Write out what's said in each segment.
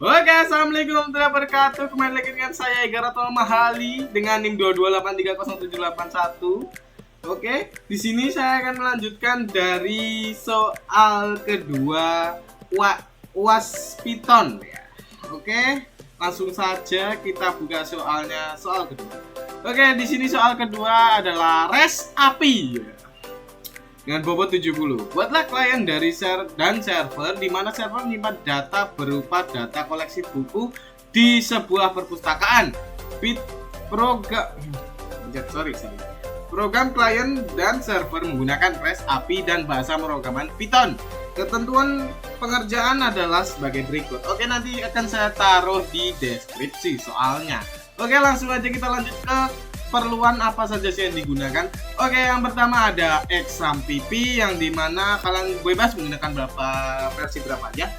Oke, assalamualaikum warahmatullahi wabarakatuh. Kembali lagi dengan saya Igaratul Mahali dengan NIM 2283071. Oke, di sini saya akan melanjutkan dari soal kedua UAS Python ya. Oke, langsung saja kita buka soalnya, soal kedua. Oke, di sini soal kedua adalah REST API ya, dengan bobot 70. Buatlah klien dari server di mana server menyimpan data berupa data koleksi buku di sebuah perpustakaan. Program klien dan server menggunakan REST API dan bahasa pemrograman Python. Ketentuan pengerjaan adalah sebagai berikut. Oke, nanti akan saya taruh di deskripsi soalnya. Oke, langsung aja kita lanjut ke perluan apa saja sih yang digunakan. Oke, yang pertama ada XAMPP yang dimana kalian bebas menggunakan versi berapa aja.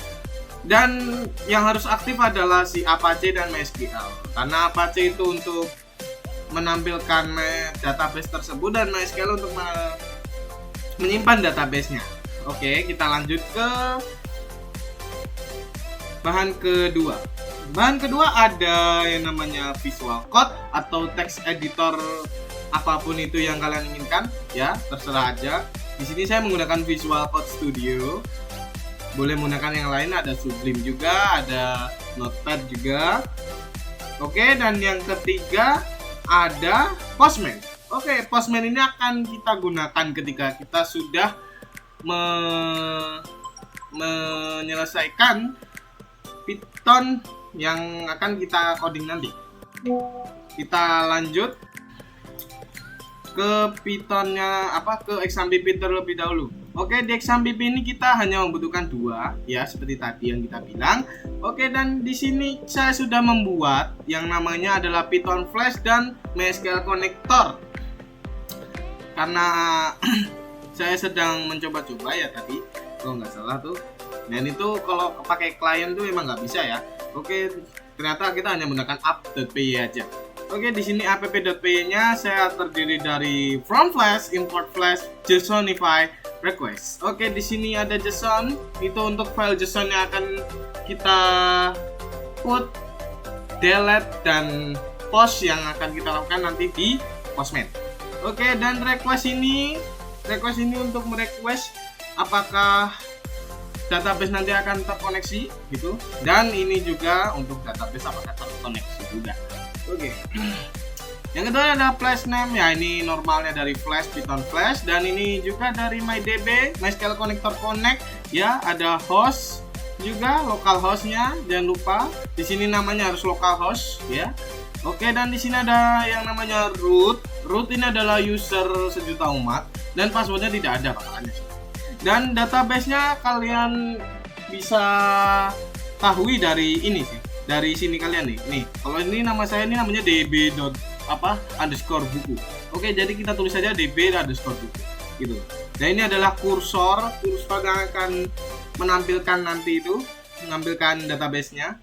Dan yang harus aktif adalah si Apache dan MySQL, karena Apache itu untuk menampilkan database tersebut dan MySQL untuk menyimpan databasenya. Oke, kita lanjut ke bahan kedua. Bahan kedua ada yang namanya Visual Code atau text editor, apapun itu yang kalian inginkan ya, terserah aja. Di sini saya menggunakan Visual Code Studio. Boleh menggunakan yang lain, ada Sublime juga, ada Notepad juga. Oke, dan yang ketiga ada Postman. Oke, Postman ini akan kita gunakan ketika kita sudah menyelesaikan Python yang akan kita coding nanti. Kita lanjut ke Pythonnya ke XAMPP terlebih dahulu. Oke, di XAMPP ini kita hanya membutuhkan dua ya, seperti tadi yang kita bilang. Oke, dan di sini saya sudah membuat yang namanya adalah Python Flash dan MySQL Connector. Karena saya sedang mencoba-coba ya tadi, kalau nggak salah tuh. Dan itu kalau pakai klien tuh emang nggak bisa ya. Oke, ternyata kita hanya menggunakan app.py aja. Oke, di sini app.py-nya saya terdiri dari from flash, import flash, JSONify, request. Oke, di sini ada JSON, itu untuk file JSON yang akan kita put, delete, dan post yang akan kita lakukan nanti di Postman. Oke, dan request ini untuk merequest apakah database nanti akan terkoneksi gitu, dan ini juga untuk database apakah terkoneksi juga. Oke. Yang kedua ada flash name ya, ini normalnya dari Flash, Python Flash, dan ini juga dari MyDB, MySQL Connector Connect ya, ada host juga, local hostnya jangan lupa. Di sini namanya harus local host ya. Oke, dan di sini ada yang namanya root. Root ini adalah user sejuta umat dan passwordnya tidak ada bakalannya. Dan database-nya kalian bisa tahui dari ini sih. Dari sini kalian nih. Kalau ini nama saya ini namanya db_buku. Oke, jadi kita tulis saja db_buku gitu. Dan ini adalah kursor yang akan menampilkan nanti itu, menampilkan database-nya.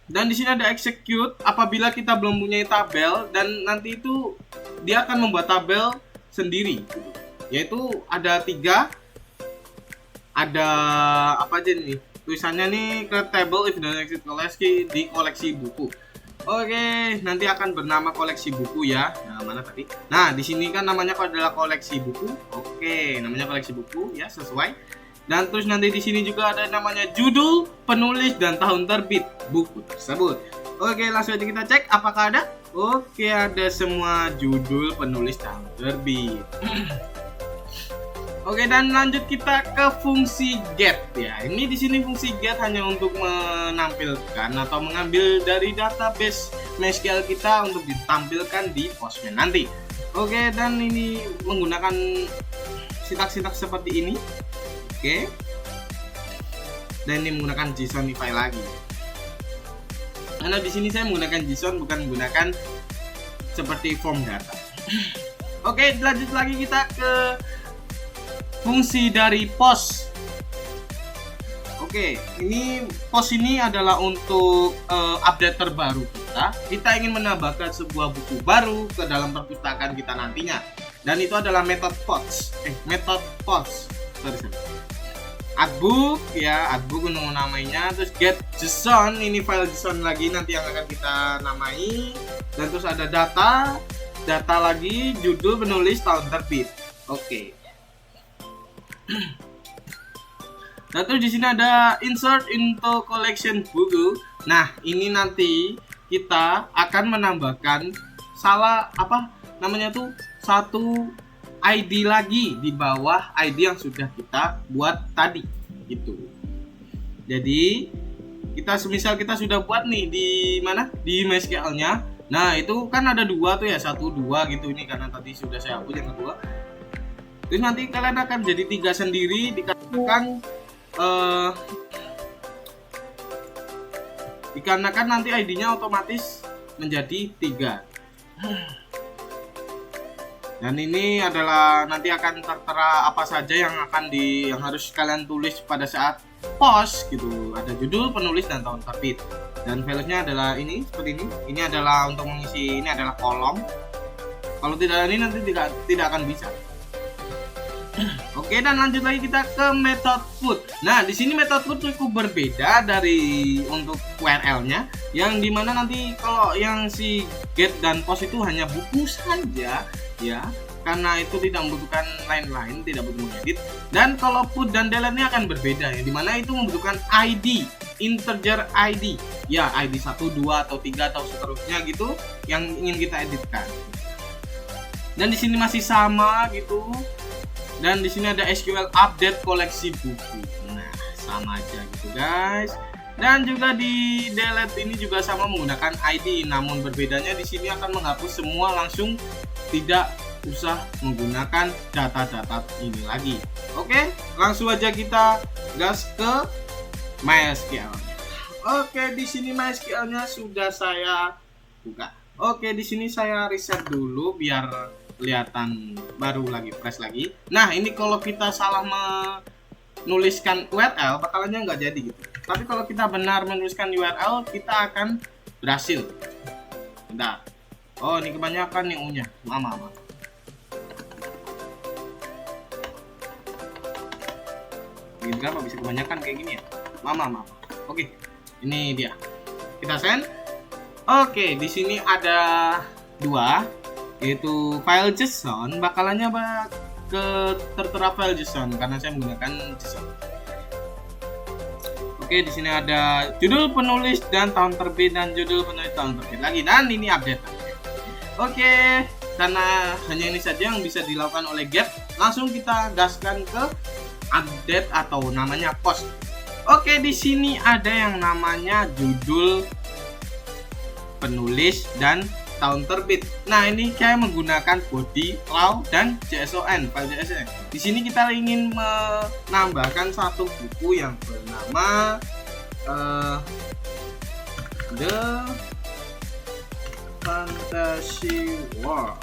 Dan di sini ada execute apabila kita belum punya tabel, dan nanti itu dia akan membuat tabel sendiri gitu. Yaitu ada 3, ada apa aja nih tulisannya nih, create table if doesn't exist koleksi di koleksi buku. Oke, nanti akan bernama koleksi buku ya. Nah, mana tadi? Nah, di sini kan namanya adalah koleksi buku. Oke, namanya koleksi buku ya, sesuai. Dan terus nanti di sini juga ada namanya judul, penulis, dan tahun terbit buku tersebut. Oke, langsung aja kita cek apakah ada. Oke, ada semua judul, penulis, tahun terbit. Oke, dan lanjut kita ke fungsi get ya. Ini di sini fungsi get hanya untuk menampilkan atau mengambil dari database MySQL kita untuk ditampilkan di Postman nanti. Oke, dan ini menggunakan sintaks seperti ini. Oke. Dan ini menggunakan JSONify lagi. Karena di sini saya menggunakan JSON, bukan menggunakan seperti form data. Oke, lanjut lagi kita ke fungsi dari post. Oke, ini post ini adalah untuk update terbaru kita. Kita ingin menambahkan sebuah buku baru ke dalam perpustakaan kita nantinya. Dan itu adalah metode post. artbook ya, artbook untuk namanya. Terus get JSON, ini file JSON lagi nanti yang akan kita namai. Dan terus ada data lagi, judul, penulis, tahun terbit. Oke. Dan terus di sini ada insert into collection buku. Nah, ini nanti kita akan menambahkan satu ID lagi di bawah ID yang sudah kita buat tadi gitu. Jadi semisal kita sudah buat nih di mana, di MySQL-nya. Nah itu kan ada dua tuh ya, 1, 2 gitu. Ini karena tadi sudah saya hapus yang kedua. Terus nanti kalian akan jadi 3 sendiri, dikarenakan nanti ID-nya otomatis menjadi 3. Dan ini adalah nanti akan tertera apa saja yang harus kalian tulis pada saat post gitu. Ada judul, penulis, dan tahun terbit. Dan filenya adalah ini seperti ini. Ini adalah untuk mengisi, ini adalah kolom. Kalau tidak ini nanti tidak akan bisa. Oke, dan lanjut lagi kita ke method put. Nah, di sini method put cukup berbeda dari untuk URL-nya, yang dimana nanti kalau yang si get dan post itu hanya buku saja ya, karena itu tidak membutuhkan lain-lain, tidak butuh mengedit. Dan kalau put dan delete ini akan berbeda ya, dimana itu membutuhkan ID, integer ID ya, ID 1, 2 atau 3 atau seterusnya gitu yang ingin kita editkan. Dan di sini masih sama gitu. Dan di sini ada SQL update koleksi buku. Nah, sama aja gitu guys. Dan juga di delete ini juga sama menggunakan ID, namun berbedanya di sini akan menghapus semua langsung, tidak usah menggunakan data-data ini lagi. Oke, langsung aja kita gas ke MySQL. Oke, di sini MySQL-nya sudah saya buka. Oke, di sini saya reset dulu biar kelihatan baru lagi, fresh lagi. Nah, ini kalau kita salah menuliskan URL bakalannya nggak jadi gitu. Tapi kalau kita benar menuliskan URL, kita akan berhasil. Bentar. Oh, ini kebanyakan nih U-nya. Maaf. Ini kenapa bisa kebanyakan kayak gini ya? Maaf. Oke, ini dia. Kita send. Oke, di sini ada 2. Yaitu file JSON, bakalannya tertera file JSON karena saya menggunakan JSON. Oke, di sini ada judul, penulis, dan tahun terbit, dan judul, penulis, tahun terbit lagi, dan ini update. Oke, karena hanya ini saja yang bisa dilakukan oleh get, langsung kita gaskan ke update atau namanya post. Oke, di sini ada yang namanya judul, penulis, dan tahun terbit. Nah, ini saya menggunakan body, raw, dan JSON, file JSON. Di sini kita ingin menambahkan satu buku yang bernama The Fantasy World.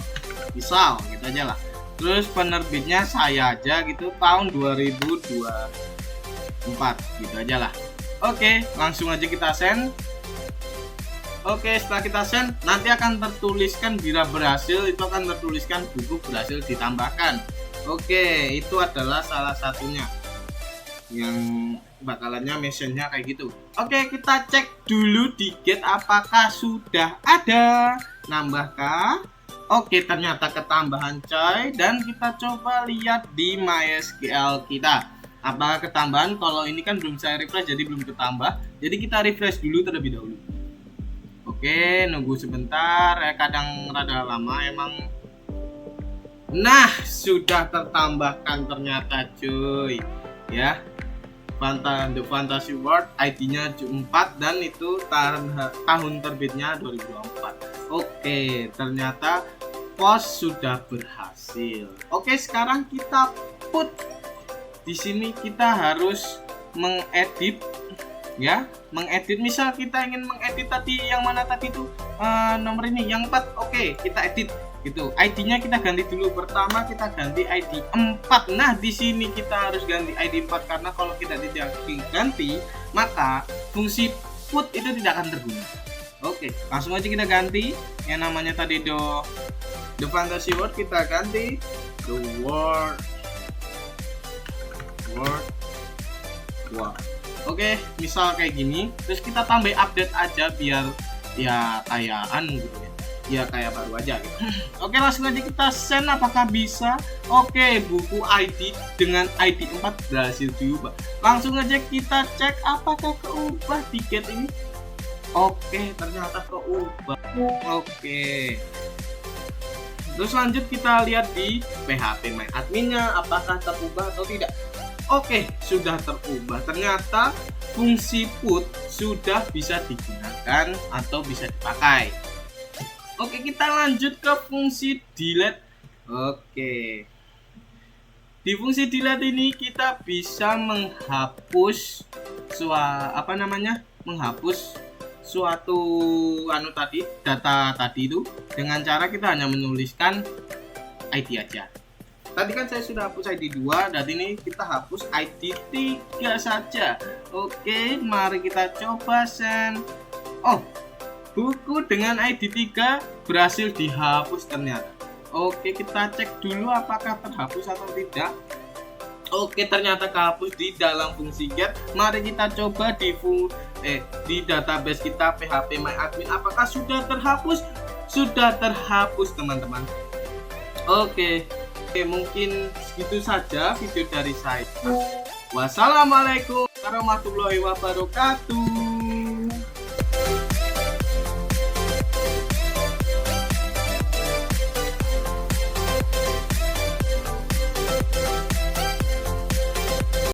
Misal, gitu aja lah. Terus penerbitnya saya aja gitu, tahun 2024, gitu aja lah. Oke, langsung aja kita send. Oke, setelah kita send, nanti akan tertuliskan bila berhasil, itu akan tertuliskan buku berhasil ditambahkan. Oke, itu adalah salah satunya yang bakalannya mentionnya kayak gitu. Oke, kita cek dulu di get apakah sudah ada nambahkah. Oke, ternyata ketambahan coy. Dan kita coba lihat di MySQL kita apakah ketambahan. Kalau ini kan belum saya refresh jadi belum ketambah, jadi kita refresh dulu terlebih dahulu. Oke, nunggu sebentar ya, kadang rada lama emang. Nah, sudah tertambahkan ternyata cuy ya. The Fantasy World ID-nya 4 dan itu tahun terbitnya 2024. Oke, ternyata post sudah berhasil. Oke, sekarang kita put. Di sini kita harus mengedit ya, mengedit. Misal kita ingin mengedit tadi yang mana tadi itu nomor ini yang 4. Oke, kita edit gitu. ID-nya kita ganti dulu. Pertama kita ganti ID 4. Nah, di sini kita harus ganti ID 4 karena kalau kita tidak ganti, maka fungsi put itu tidak akan terguna. Oke, langsung aja kita ganti. Yang namanya tadi The Fantasy World kita ganti The World Wah. Oke, misal kayak gini, terus kita tambah update aja biar ya kayak gitu ya. Ya kayak baru aja gitu. Oke, langsung aja kita send, apakah bisa? Oke, buku ID dengan ID 4 berhasil diubah. Langsung aja kita cek apakah keubah tiket ini. Oke, ternyata keubah. Oke. Terus lanjut kita lihat di PHP My Admin-nya apakah terubah atau tidak. Oke, sudah terubah. Ternyata fungsi put sudah bisa digunakan atau bisa dipakai. Oke, kita lanjut ke fungsi delete. Oke. Di fungsi delete ini kita bisa menghapus menghapus suatu data tadi itu dengan cara kita hanya menuliskan ID aja. Tadi kan saya sudah hapus ID 2, dan ini kita hapus ID 3 saja. Oke, mari kita coba send. Oh, buku dengan ID 3 berhasil dihapus ternyata. Oke, kita cek dulu apakah terhapus atau tidak. Oke, ternyata kehapus di dalam fungsi get. Mari kita coba di database kita PHP My Admin apakah sudah terhapus? Sudah terhapus, teman-teman. Oke, mungkin segitu saja video dari saya. Wassalamualaikum warahmatullahi wabarakatuh.